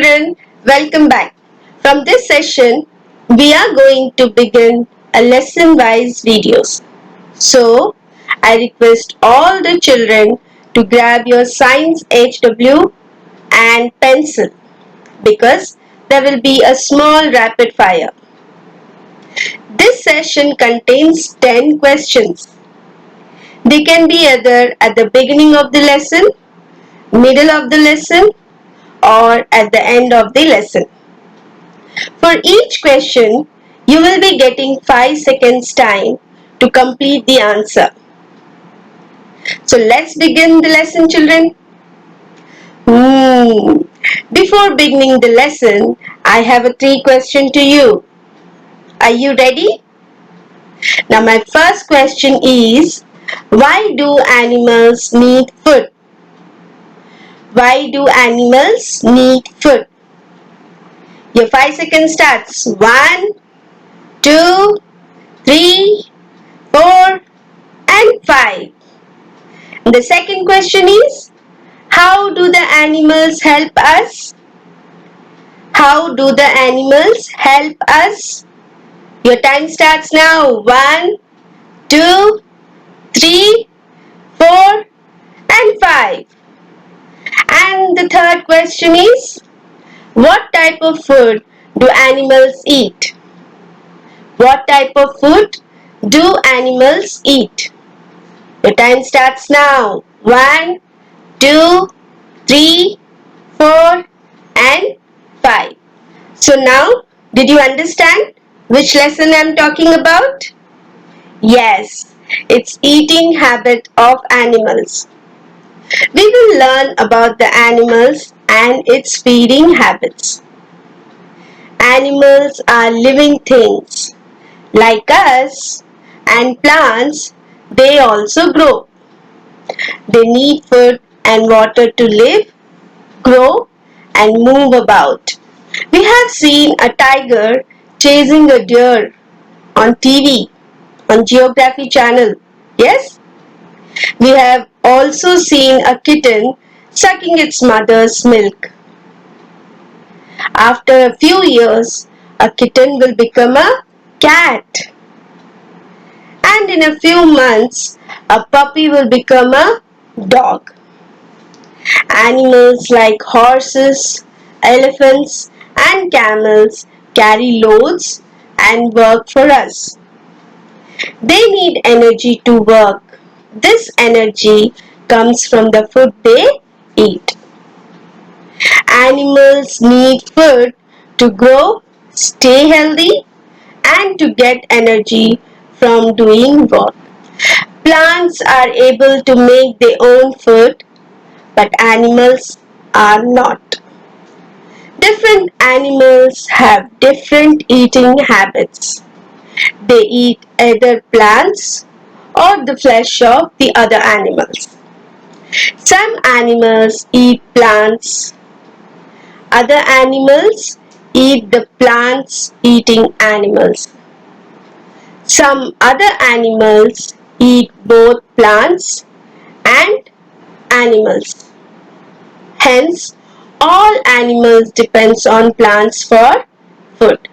children, welcome back. From this session, we are going to begin a lesson-wise videos. So, I request all the children to grab your science HW and pencil because there will be a small rapid fire. This session contains 10 questions. They can be either at the beginning of the lesson, middle of the lesson, or at the end of the lesson. For each question, you will be getting 5 seconds time to complete the answer. So let's begin the lesson, children. Before beginning the lesson, I have a 3 question to you. Are you ready? Now my first question is, why do animals need food? Why do animals need food? Your 5 seconds starts. 1, 2, 3, 4 and 5. The second question is, how do the animals help us? How do the animals help us? Your time starts now. 1, 2, 3, 4 and 5. And the third question is, what type of food do animals eat? What type of food do animals eat? Your time starts now. 1, 2, 3, 4 and 5. So now, did you understand which lesson I am talking about? Yes, it's eating habit of animals. We will learn about the animals and its feeding habits. Animals are living things. Like us and plants, they also grow. They need food and water to live, grow and move about. We have seen a tiger chasing a deer on TV, on Geography Channel. Yes? We have also seen a kitten sucking its mother's milk. After a few years, a kitten will become a cat. And in a few months, a puppy will become a dog. Animals like horses, elephants and camels carry loads and work for us. They need energy to work. This energy comes from the food they eat. Animals need food to grow, stay healthy and to get energy from doing work. Plants are able to make their own food, but animals are not. Different animals have different eating habits. They eat either plants or the flesh of the other animals. Some animals eat plants. Other animals eat the plants eating animals. Some other animals eat both plants and animals. Hence, all animals depends on plants for food.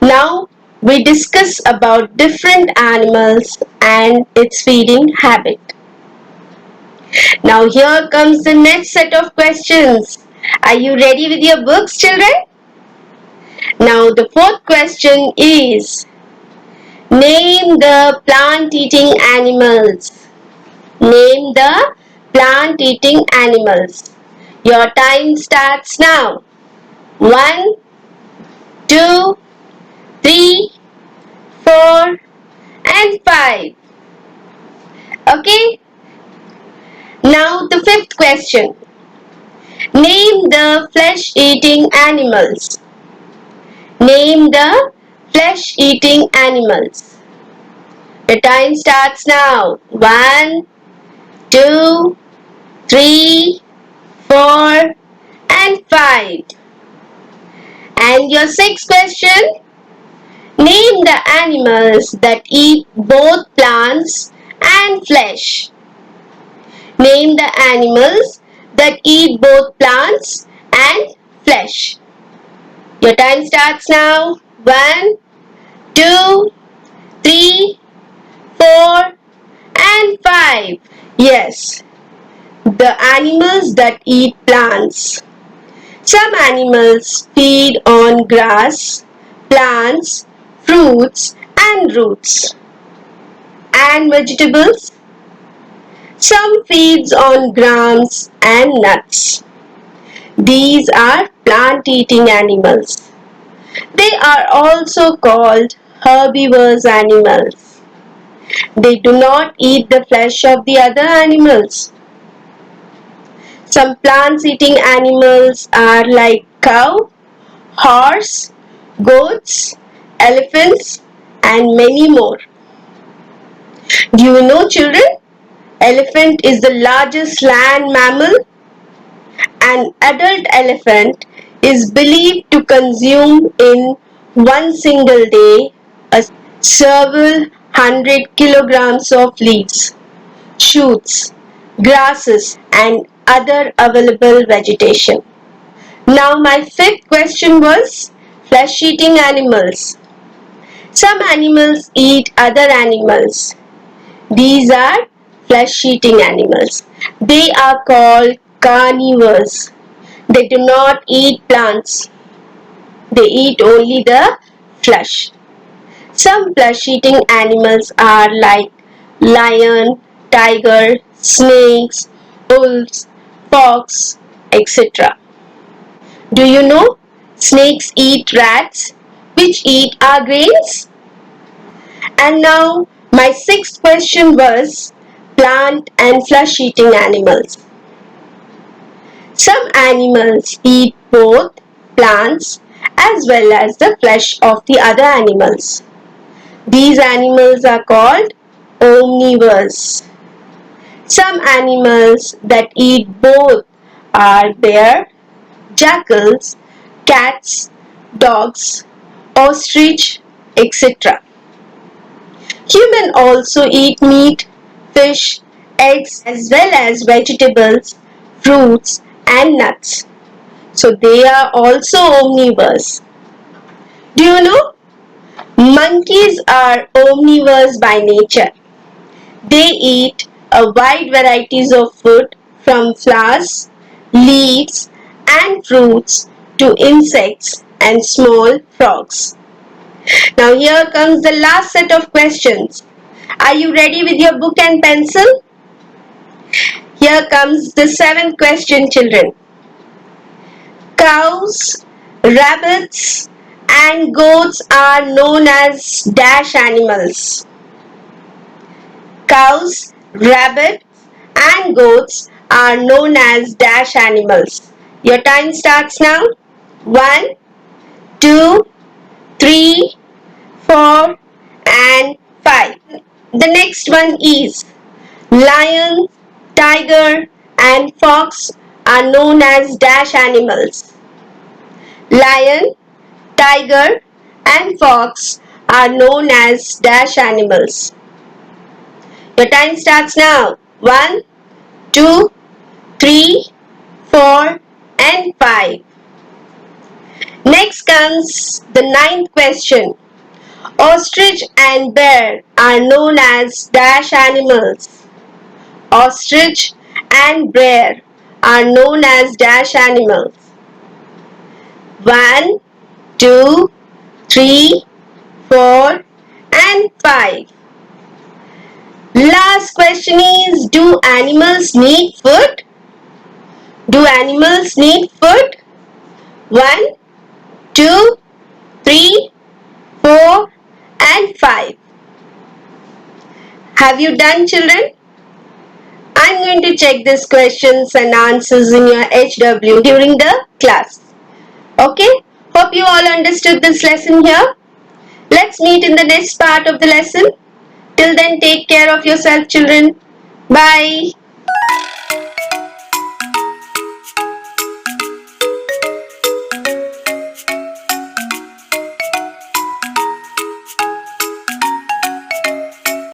Now, we discuss about different animals and its feeding habit. Now, here comes the next set of questions. Are you ready with your books, children? Now, the fourth question is, name the plant-eating animals. Name the plant-eating animals. Your time starts now. 1, 2, 3, 4 and 5. Okay? Now the fifth question. Name the flesh-eating animals. Name the flesh-eating animals. The time starts now. 1, 2, 3, 4 and 5. And your sixth question. Name the animals that eat both plants and flesh. Name the animals that eat both plants and flesh. Your time starts now. 1, 2, 3, 4 and 5. Yes, the animals that eat plants. Some animals feed on grass, plants, fruits and roots. And vegetables? Some feeds on grams and nuts. These are plant-eating animals. They are also called herbivorous animals. They do not eat the flesh of the other animals. Some plant-eating animals are like cow, horse, goats, elephants, and many more. Do you know, children? Elephant is the largest land mammal. An adult elephant is believed to consume in one single day several hundred kilograms of leaves, shoots, grasses, and other available vegetation. Now my fifth question was flesh-eating animals. Some animals eat other animals. These are flesh-eating animals. They are called carnivores. They do not eat plants. They eat only the flesh. Some flesh-eating animals are like lion, tiger, snakes, wolves, fox, etc. Do you know snakes eat rats, which eat our grains? And now my sixth question was plant and flesh-eating animals. Some animals eat both plants as well as the flesh of the other animals. These animals are called omnivores. Some animals that eat both are bear, jackals, cats, dogs, ostrich, etc. Humans also eat meat, fish, eggs as well as vegetables, fruits and nuts. So they are also omnivores. Do you know? Monkeys are omnivores by nature. They eat a wide varieties of food from flowers, leaves and fruits to insects and small frogs. Now here comes the last set of questions. Are you ready with your book and pencil? Here comes the seventh question, children. Cows, rabbits and goats are known as dash animals. Cows, rabbits and goats are known as dash animals. Your time starts now. 1, 2, 3, 4 and 5. The next one is lion, tiger and fox are known as dash animals. Lion, tiger and fox are known as dash animals. Your time starts now. 1, 2, 3, 4 and 5. Next comes the ninth question. Ostrich and bear are known as dash animals. Ostrich and bear are known as dash animals. 1, 2, 3, 4 and 5. Last question is, do animals need food? Do animals need food? 1, 2, 3, 4 and 5. Have you done, children? I'm going to check these questions and answers in your HW during the class. Okay? Hope you all understood this lesson here. Let's meet in the next part of the lesson. Till then, take care of yourself, children. Bye.